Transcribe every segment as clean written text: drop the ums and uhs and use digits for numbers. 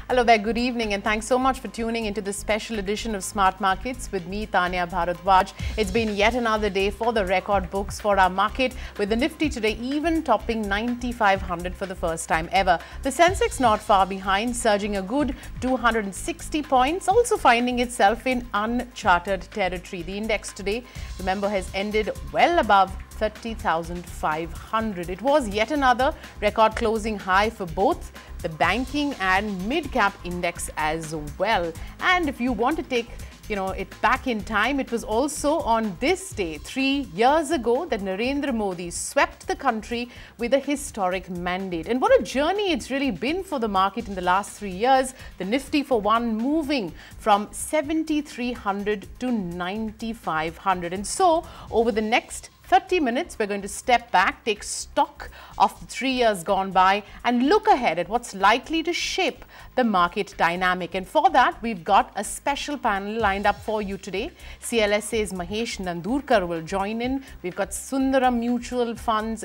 Hello there, good evening, and thanks so much for tuning into this special edition of Smart Markets with me, Taneia Bhardwaj. It's been yet another day for the record books for our market, with the Nifty today even topping 9,500 for the first time ever. The SENSEX not far behind, surging a good 260 points, also finding itself in uncharted territory. The index today, remember, has ended well above 30,500. It was yet another record closing high for both the banking and mid-cap index as well. And if you want to take it back in time, it was also on this day 3 years ago that Narendra Modi swept the country with a historic mandate. And what a journey it's really been for the market in the last 3 years. The Nifty, for one, moving from 7,300 to 9,500. And so over the next 30 minutes, we're going to step back, take stock of the 3 years gone by and look ahead at what's likely to shape the market dynamic. And for that, we've got a special panel lined up for you today. CLSA's Mahesh Nandurkar will join in. We've got Sundaram Mutual Fund's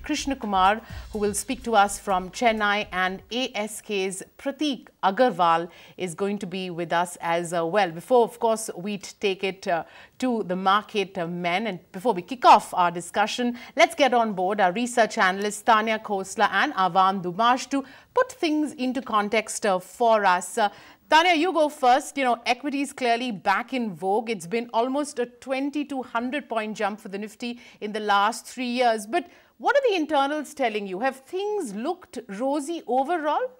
Krishna Kumar, who will speak to us from Chennai, and ASK's Prateek Agarwal is going to be with us as well. Before, of course, we take it to the market men, and before we kick off our discussion, let's get on board our research analysts Tanya Khosla and Avan Dumash to put things into context for us. Tanya, you go first. Equities clearly back in vogue. It's been almost a 2,200 point jump for the Nifty in the last 3 years. But what are the internals telling you? Have things looked rosy overall?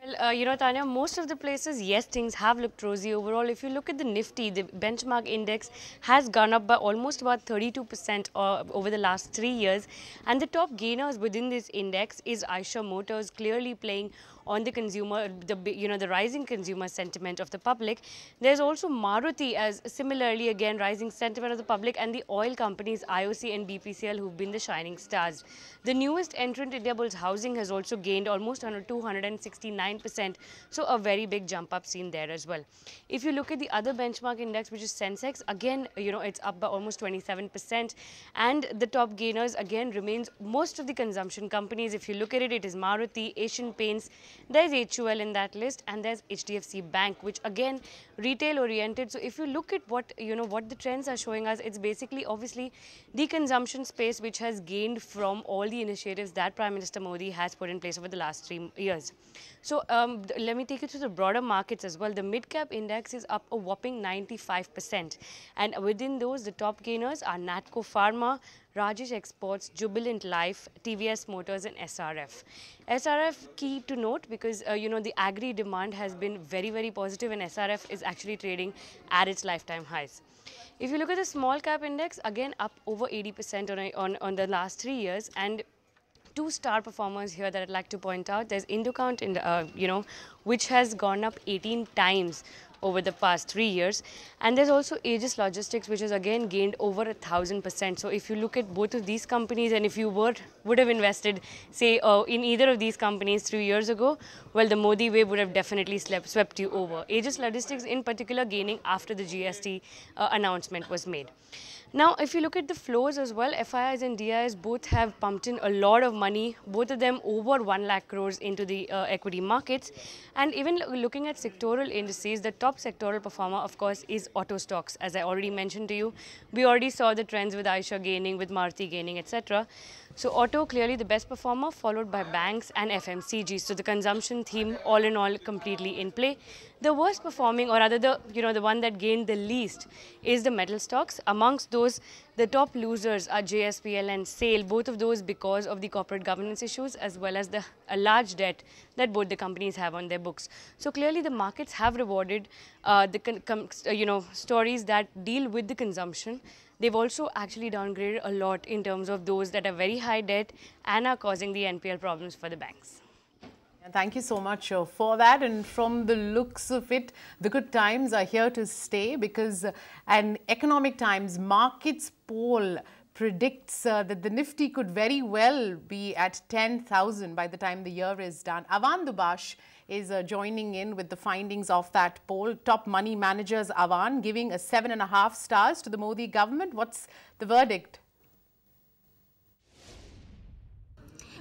Well, Tanya, most of the places, yes, things have looked rosy overall. If you look at the Nifty, the benchmark index has gone up by almost about 32% over the last 3 years. And the top gainers within this index is Eicher Motors, clearly playing on the consumer, the rising consumer sentiment of the public. There's also Maruti as similarly again rising sentiment of the public, and the oil companies IOC and BPCL who've been the shining stars. The newest entrant, Indiabulls Housing, has also gained almost 269%, so a very big jump up seen there as well. If you look at the other benchmark index, which is SENSEX, again it's up by almost 27%, and the top gainers again remains most of the consumption companies. If you look at it, it is Maruti, Asian Paints, there's HUL in that list, and there's HDFC Bank, which again retail oriented. So if you look at what the trends are showing us, it's basically obviously the consumption space which has gained from all the initiatives that Prime Minister Modi has put in place over the last 3 years. So let me take you to the broader markets as well. The mid-cap index is up a whopping 95%, and within those, the top gainers are Natco Pharma, Rajesh Exports, Jubilant Life, TVS Motors and SRF. SRF key to note because the agri demand has been very, very positive, and SRF is actually trading at its lifetime highs. If you look at the small cap index, again up over 80% on the last 3 years, and two star performers here that I'd like to point out. There's Indocount, which has gone up 18 times over the past 3 years, and there's also Aegis Logistics, which has again gained over 1,000%. So if you look at both of these companies, and if you would have invested, say, in either of these companies 3 years ago, well, the Modi wave would have definitely swept you over. Aegis Logistics in particular gaining after the GST announcement was made. Now, if you look at the flows as well, FIIs and DIIs both have pumped in a lot of money, both of them over 1 lakh crores into the equity markets. And even looking at sectoral indices, the top sectoral performer, of course, is auto stocks. As I already mentioned to you, we already saw the trends with Eicher gaining, with Maruti gaining, etc. So auto clearly the best performer, followed by banks and FMCG. So the consumption theme, all in all, completely in play. The worst performing, or rather the one that gained the least, is the metal stocks. Amongst those, the top losers are JSPL and SAIL, both of those because of the corporate governance issues as well as a large debt that both the companies have on their books. So clearly the markets have rewarded stories that deal with the consumption. They've also actually downgraded a lot in terms of those that are very high debt and are causing the NPL problems for the banks. Thank you so much for that. And from the looks of it, the good times are here to stay, because an Economic Times markets poll predicts that the Nifty could very well be at 10,000 by the time the year is done. Avan Dumash is joining in with the findings of that poll. Top money managers, Avan, giving a 7.5 stars to the Modi government. What's the verdict?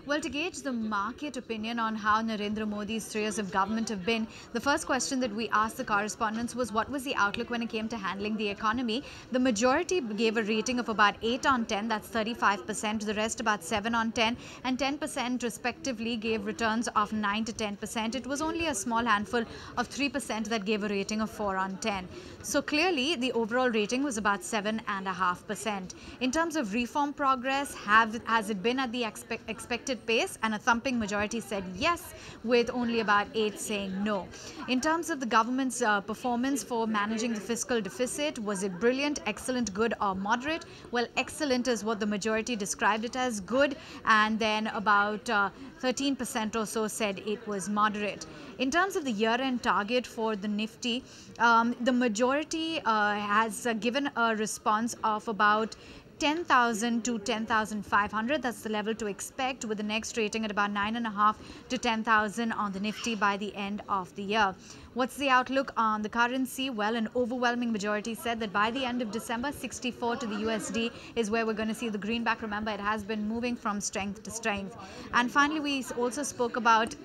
Well, to gauge the market opinion on how Narendra Modi's 3 years of government have been, the first question that we asked the correspondents was what was the outlook when it came to handling the economy. The majority gave a rating of about 8 on 10, that's 35%, the rest about 7 on 10, and 10% respectively gave returns of 9 to 10%. It was only a small handful of 3% that gave a rating of 4 on 10. So clearly, the overall rating was about 7.5%. In terms of reform progress, has it been at the expected pace? And a thumping majority said yes, with only about 8 saying no. In terms of the government's performance for managing the fiscal deficit, was it brilliant, excellent, good, or moderate? Well, excellent is what the majority described it as, good, and then about 13% or so said it was moderate. In terms of the year-end target for the Nifty, the majority has given a response of about 10,000 to 10,500. That's the level to expect, with the next rating at about 9.5 to 10,000 on the Nifty by the end of the year. What's the outlook on the currency? Well, an overwhelming majority said that by the end of December, 64 to the USD is where we're going to see the greenback. Remember, it has been moving from strength to strength. And finally, we also spoke about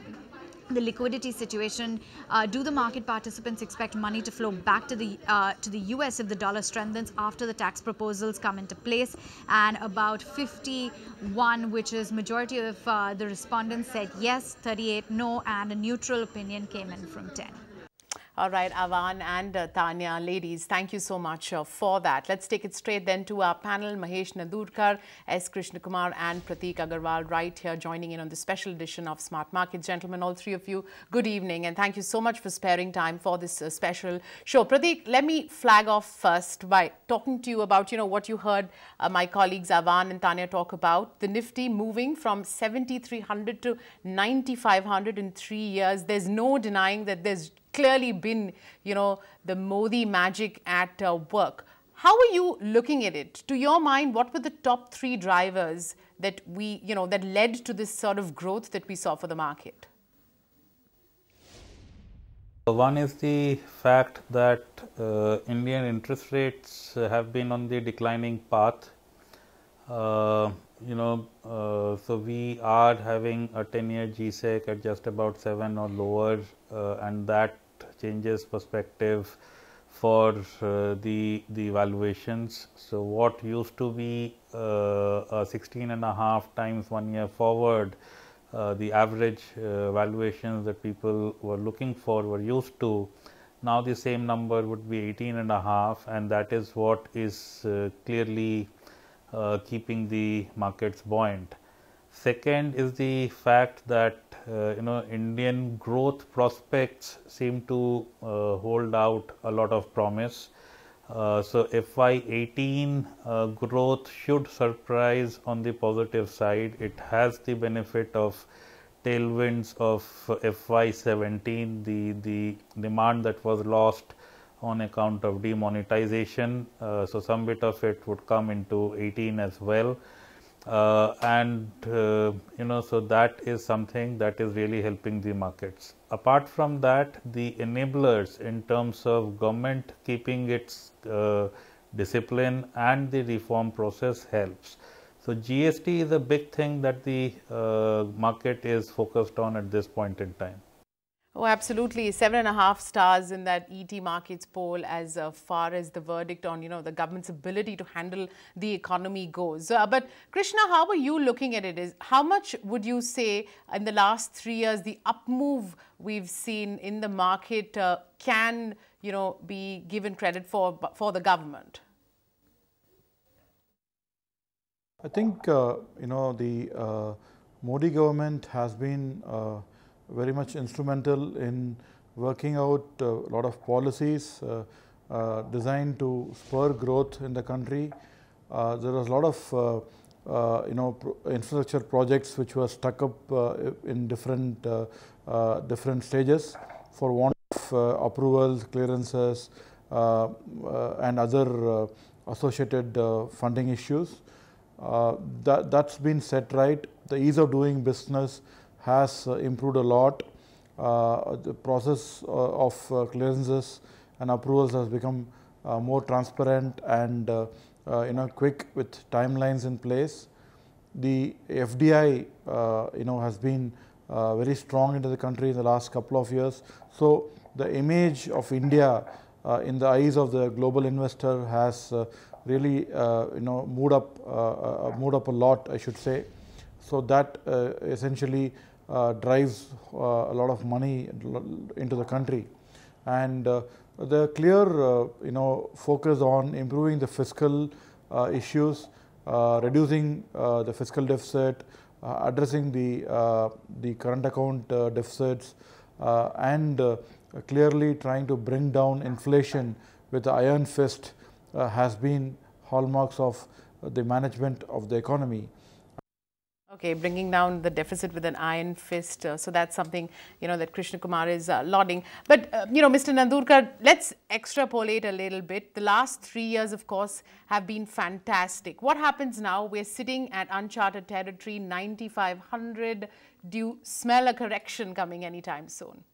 the liquidity situation. Do the market participants expect money to flow back to the US if the dollar strengthens after the tax proposals come into place? And about 51, which is majority of the respondents, said yes, 38 no, and a neutral opinion came in from 10. All right, Avan and Tanya, ladies, thank you so much for that. Let's take it straight then to our panel. Mahesh Nandurkar, S. Krishna Kumar and Prateek Agarwal right here joining in on the special edition of Smart Markets. Gentlemen, all three of you, good evening and thank you so much for sparing time for this special show. Prateek, let me flag off first by talking to you about, what you heard my colleagues Avan and Tanya talk about. The Nifty moving from 7,300 to 9,500 in 3 years. There's no denying that there's clearly been, the Modi magic at work. How are you looking at it? To your mind, what were the top 3 drivers that that led to this sort of growth that we saw for the market? One is the fact that Indian interest rates have been on the declining path. So we are having a 10-year GSEC at just about 7 or lower, and that changes perspective for the valuations. So what used to be 16.5 times 1 year forward, the average valuations that people were looking for were used to. Now the same number would be 18.5, and that is what is clearly keeping the markets buoyant. Second is the fact that Indian growth prospects seem to hold out a lot of promise. So FY18 growth should surprise on the positive side. It has the benefit of tailwinds of FY17, the demand that was lost on account of demonetization. So some bit of it would come into 18 as well. So that is something that is really helping the markets. Apart from that, the enablers in terms of government keeping its discipline and the reform process helps. So GST is a big thing that the market is focused on at this point in time. Oh, absolutely. 7.5 stars in that ET Markets poll as far as the verdict on, the government's ability to handle the economy goes. But Krishna, how are you looking at it? How much would you say in the last 3 years, the up move we've seen in the market can, be given credit for the government? I think, the Modi government has been very much instrumental in working out a lot of policies designed to spur growth in the country. There was a lot of infrastructure projects which were stuck up in different stages for want of approvals, clearances, and other associated funding issues. That's been set right. The ease of doing business has improved a lot. The process of clearances and approvals has become more transparent and quick with timelines in place. the FDI, has been very strong into the country in the last couple of years. So the image of India in the eyes of the global investor has really, moved up a lot, I should say. So that essentially drives a lot of money into the country, and the clear, focus on improving the fiscal issues, reducing the fiscal deficit, addressing the current account deficits, and clearly trying to bring down inflation with the iron fist has been hallmarks of the management of the economy. Okay, bringing down the deficit with an iron fist. So that's something, that Krishna Kumar is lauding. But, Mr. Nandurkar, let's extrapolate a little bit. The last 3 years, of course, have been fantastic. What happens now? We're sitting at uncharted territory, 9,500. Do you smell a correction coming anytime soon?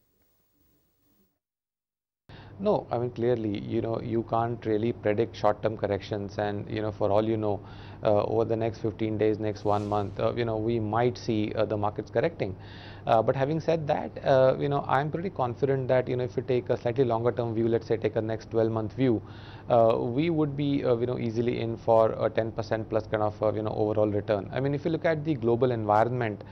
No, I mean, clearly, you can't really predict short-term corrections, and, for all you know, over the next 15 days, next 1 month, we might see the markets correcting. But having said that, I'm pretty confident that, if you take a slightly longer term view, let's say take a next 12-month view, we would be, easily in for a 10% plus kind of, overall return. I mean, if you look at the global environment,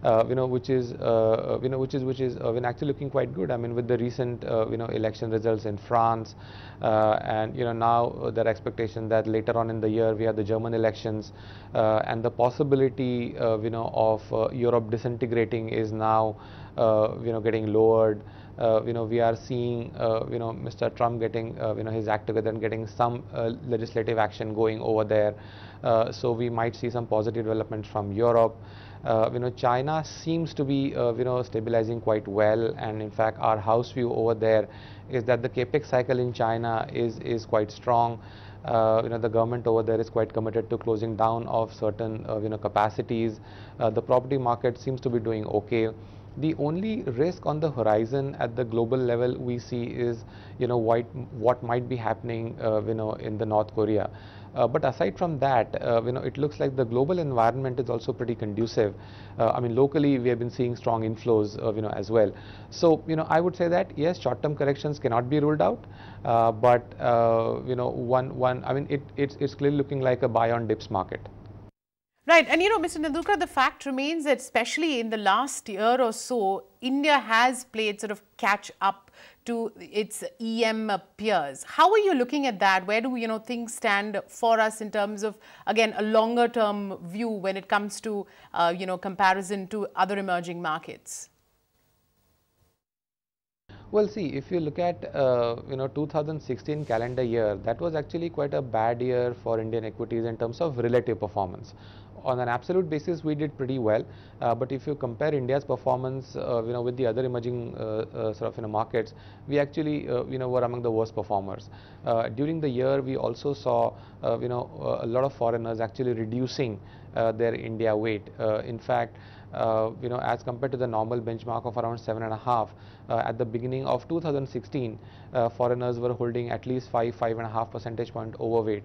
which is actually looking quite good. I mean, with the recent, election results in France, and, now there are expectations that later on in the year we have the German elections, and the possibility, of Europe disintegrating is now, getting lowered. We are seeing, Mr. Trump getting, his act together and getting some legislative action going over there. So we might see some positive developments from Europe. China seems to be, stabilizing quite well, and in fact our house view over there is that the capex cycle in China is quite strong. The government over there is quite committed to closing down of certain, capacities. The property market seems to be doing okay. The only risk on the horizon at the global level we see is, what might be happening, in the North Korea. But aside from that, it looks like the global environment is also pretty conducive. I mean, locally we have been seeing strong inflows, as well. So, I would say that yes, short-term corrections cannot be ruled out, but I mean, it's clearly looking like a buy on dips market. Right. And, Mr. Nandurkar, the fact remains that especially in the last year or so, India has played sort of catch up to its EM peers. How are you looking at that? Where do, things stand for us in terms of, again, a longer term view when it comes to, comparison to other emerging markets? Well, see, if you look at 2016 calendar year, that was actually quite a bad year for Indian equities in terms of relative performance. On an absolute basis, we did pretty well, but if you compare India's performance, with the other emerging markets, we actually were among the worst performers. During the year, we also saw a lot of foreigners actually reducing their India weight. In fact, as compared to the normal benchmark of around 7.5, at the beginning of 2016, foreigners were holding at least 5.5 percentage point overweight.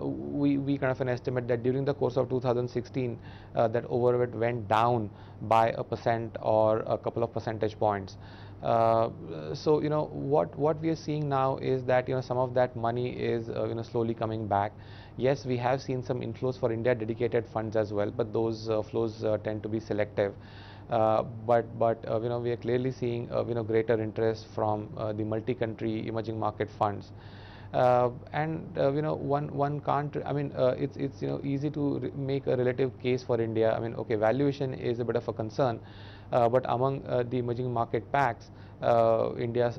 We kind of an estimate that during the course of 2016, that overweight went down by 1% or a couple of percentage points. So what we are seeing now is that some of that money is slowly coming back. Yes, we have seen some inflows for India dedicated funds as well, but those flows tend to be selective. But we are clearly seeing greater interest from the multi-country emerging market funds. One can't, I mean, it's easy to make a relative case for India. I mean, okay, valuation is a bit of a concern, but among the emerging market packs, India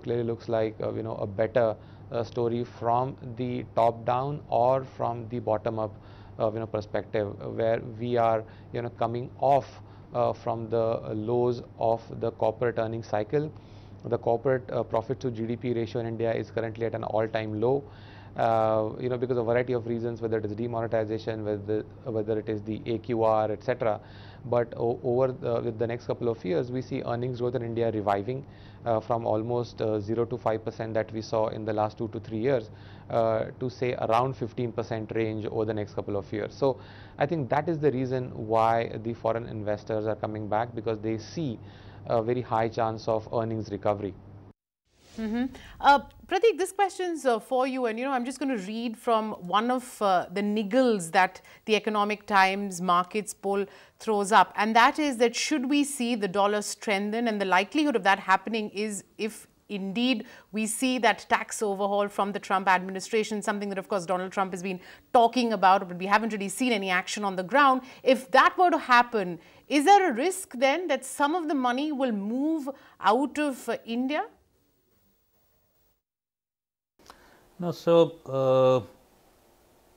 clearly looks like a better story from the top down or from the bottom up perspective, where we are coming off from the lows of the corporate earnings cycle. The corporate profit to GDP ratio in India is currently at an all-time low, because of a variety of reasons, whether it is demonetization, whether it is the AQR, etc. But over with the next couple of years, we see earnings growth in India reviving from almost 0 to 5% that we saw in the last 2 to 3 years to say around 15% range over the next couple of years. So I think that is the reason why the foreign investors are coming back, because they see a very high chance of earnings recovery. Prateek, this question's for you, and I'm just going to read from one of the niggles that the Economic Times markets poll throws up, and that is that should we see the dollar strengthen, and the likelihood of that happening is if indeed we see that tax overhaul from the Trump administration, something that of course Donald Trump has been talking about, but we haven't really seen any action on the ground. If that were to happen, is there a risk then that some of the money will move out of India? No, so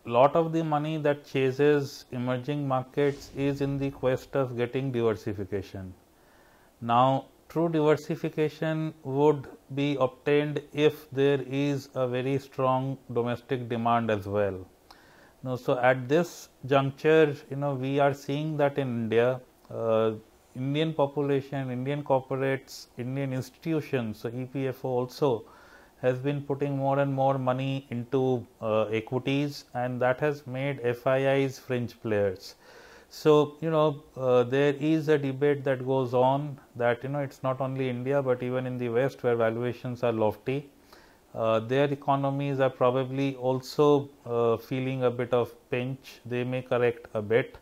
lot of the money that chases emerging markets is in the quest of getting diversification. Now, true diversification would be obtained if there is a very strong domestic demand as well. Now, so at this juncture, we are seeing that in India, Indian population, Indian corporates, Indian institutions, so EPFO also has been putting more and more money into equities, and that has made FIIs fringe players. So, there is a debate that goes on that, it's not only India, but even in the West where valuations are lofty, their economies are probably also feeling a bit of pinch. They may correct a bit.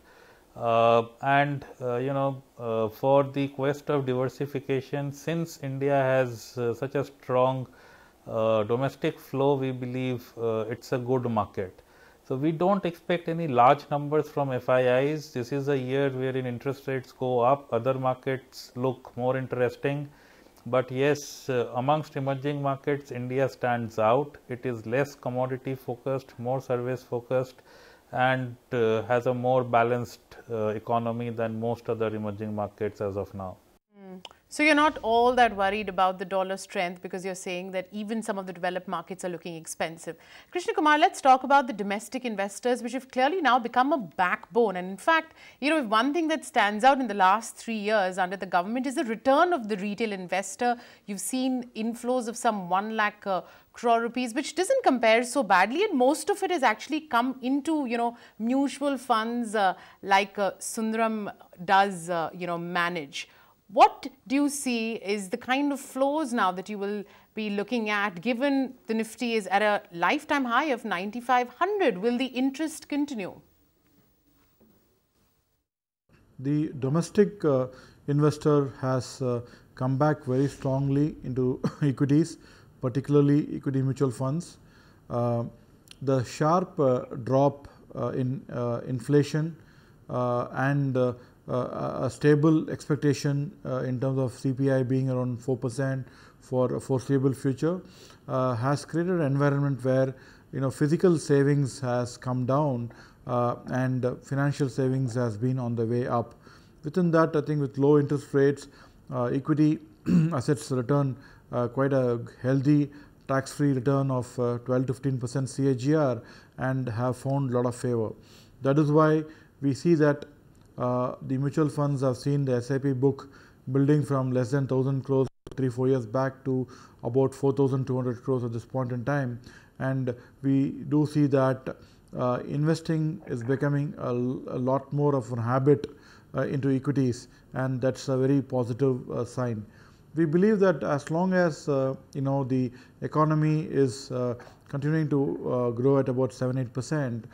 For the quest of diversification, since India has such a strong domestic flow, we believe it's a good market. So we don't expect any large numbers from FIIs. This is a year wherein interest rates go up, other markets look more interesting. But yes, amongst emerging markets, India stands out. It is less commodity focused, more service focused, and has a more balanced economy than most other emerging markets as of now. So you're not all that worried about the dollar strength because you're saying that even some of the developed markets are looking expensive. Krishna Kumar, let's talk about the domestic investors, which have clearly now become a backbone. And in fact, if one thing that stands out in the last 3 years under the government is the return of the retail investor. You've seen inflows of some 1 lakh crore rupees, which doesn't compare so badly, and most of it has actually come into, mutual funds like Sundaram does, manage. What do you see is the kind of flows now that you will be looking at, given the Nifty is at a lifetime high of 9,500? Will the interest continue? The domestic investor has come back very strongly into equities, particularly equity mutual funds. The sharp drop in inflation and a stable expectation in terms of CPI being around 4% for a foreseeable future has created an environment where physical savings has come down and financial savings has been on the way up. Within that, I think with low interest rates, equity assets return quite a healthy tax-free return of 12 to 15% CAGR and have found a lot of favor. That is why we see that the mutual funds have seen the SIP book building from less than 1,000 crores 3-4 years back to about 4,200 crores at this point in time, and we do see that investing is becoming a lot more of a habit into equities, and that's a very positive sign. We believe that as long as the economy is continuing to grow at about 7-8%,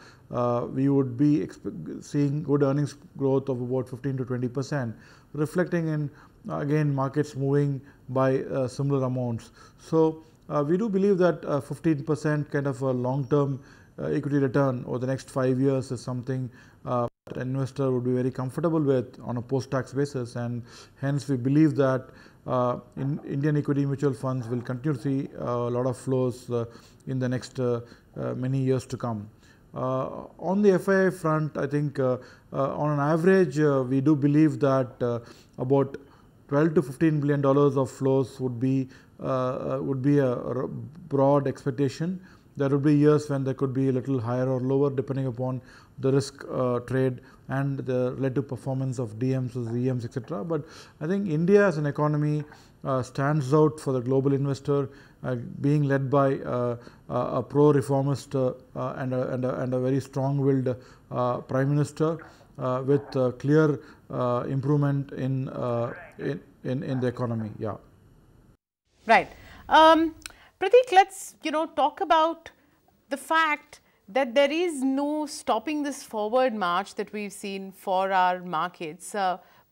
we would be seeing good earnings growth of about 15 to 20%, reflecting in again markets moving by similar amounts. So we do believe that 15% kind of a long-term equity return over the next 5 years is something that an investor would be very comfortable with on a post-tax basis, and hence we believe that in Indian equity mutual funds will continue to see a lot of flows in the next many years to come. On the FII front, I think on an average, we do believe that about $12 to $15 billion of flows would be a broad expectation. There would be years when there could be a little higher or lower depending upon the risk trade and the relative performance of DMs versus EMs, etc. But I think India as an economy stands out for the global investor, being led by a pro-reformist and a very strong-willed Prime Minister with clear improvement in the economy. Yeah. Right. Prateek, let's talk about the fact that there is no stopping this forward march that we've seen for our markets.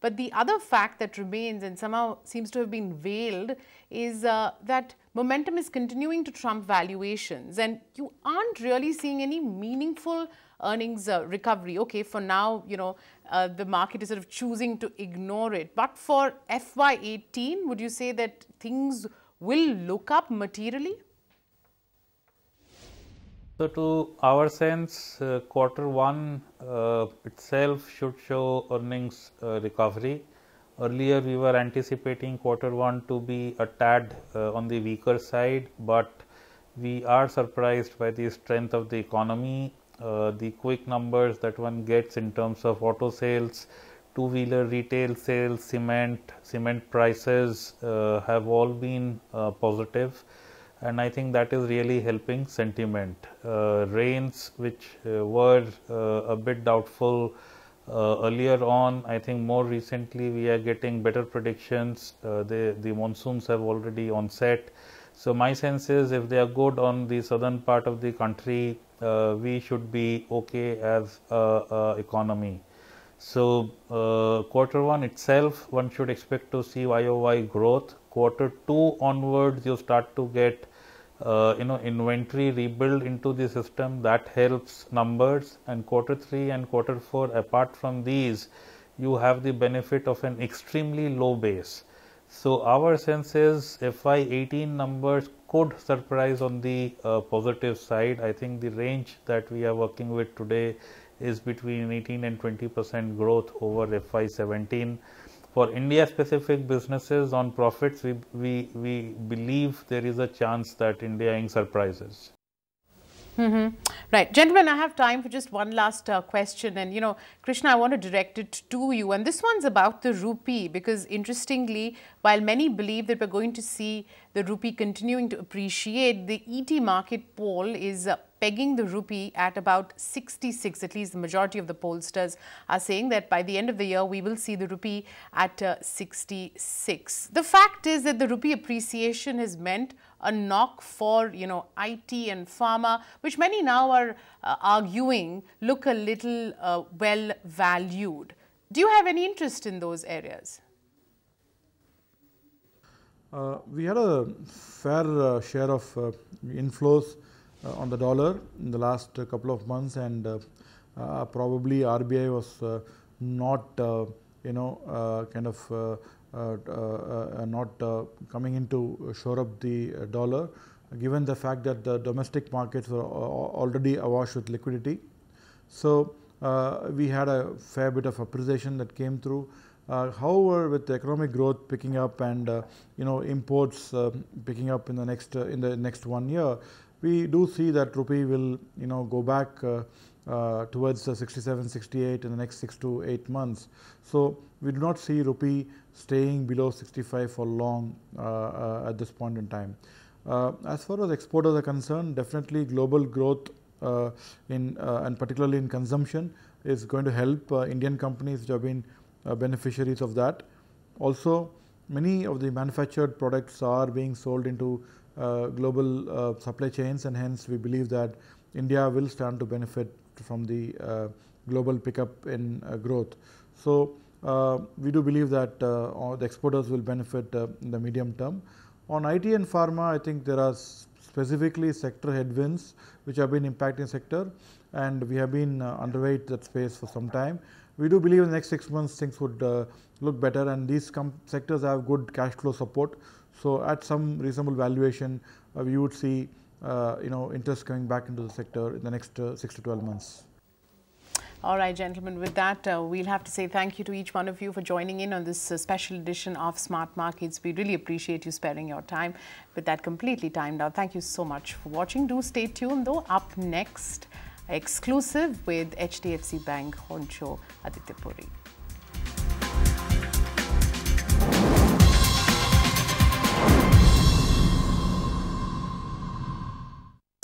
But the other fact that remains and somehow seems to have been veiled is that momentum is continuing to trump valuations, and you aren't really seeing any meaningful earnings recovery. Okay, for now, the market is sort of choosing to ignore it. But for FY18, would you say that things will look up materially? So, to our sense, Q1 itself should show earnings recovery. Earlier, we were anticipating Q1 to be a tad on the weaker side, but we are surprised by the strength of the economy. The quick numbers that one gets in terms of auto sales, two-wheeler retail sales, cement prices have all been positive. And I think that is really helping sentiment. Rains, which were a bit doubtful earlier on, I think more recently we are getting better predictions. The monsoons have already onset. So my sense is if they are good on the southern part of the country, we should be okay as an economy. So Q1 itself, one should expect to see YOY growth. Q2 onwards, you start to get inventory rebuild into the system. That helps numbers. And Q3 and Q4, apart from these, you have the benefit of an extremely low base. So our sense is FY18 numbers could surprise on the positive side. I think the range that we are working with today is between 18 and 20% growth over FY17. For India specific businesses on profits, we believe there is a chance that India ing surprises. Right. Gentlemen, I have time for just one last question. And, Krishna, I want to direct it to you. And this one's about the rupee, because interestingly, while many believe that we're going to see the rupee continuing to appreciate, the ET market poll is pegging the rupee at about 66. At least the majority of the pollsters are saying that by the end of the year, we will see the rupee at 66. The fact is that the rupee appreciation has meant a knock for, IT and pharma, which many now are arguing look a little well valued. Do you have any interest in those areas? We had a fair share of inflows on the dollar in the last couple of months, and probably RBI was not, not coming in to shore up the dollar, given the fact that the domestic markets were already awash with liquidity. So we had a fair bit of appreciation that came through. However, with the economic growth picking up and imports picking up in the next 1 year, we do see that rupee will go back towards 67, 68 in the next 6 to 8 months. So we do not see rupee staying below 65 for long at this point in time. As far as exporters are concerned, definitely global growth and particularly in consumption is going to help Indian companies which have been beneficiaries of that. Also, many of the manufactured products are being sold into global supply chains, and hence we believe that India will stand to benefit from the global pickup in growth. So we do believe that the exporters will benefit in the medium term. On IT and pharma, I think there are specifically sector headwinds which have been impacting sector, and we have been underweight that space for some time. We do believe in the next 6 months things would look better, and these sectors have good cash flow support. So at some reasonable valuation, we would see interest coming back into the sector in the next 6 to 12 months. All right, gentlemen, with that, we'll have to say thank you to each one of you for joining in on this special edition of Smart Markets. We really appreciate you sparing your time. With that completely timed out, thank you so much for watching. Do stay tuned, though. Up next, exclusive with HDFC Bank Honcho Aditya Puri.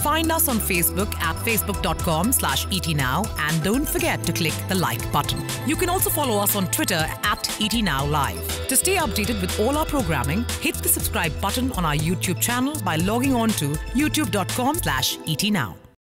Find us on Facebook at facebook.com/ETNow and don't forget to click the like button. You can also follow us on Twitter at ETNowLive. To stay updated with all our programming, hit the subscribe button on our YouTube channel by logging on to youtube.com/ETNow.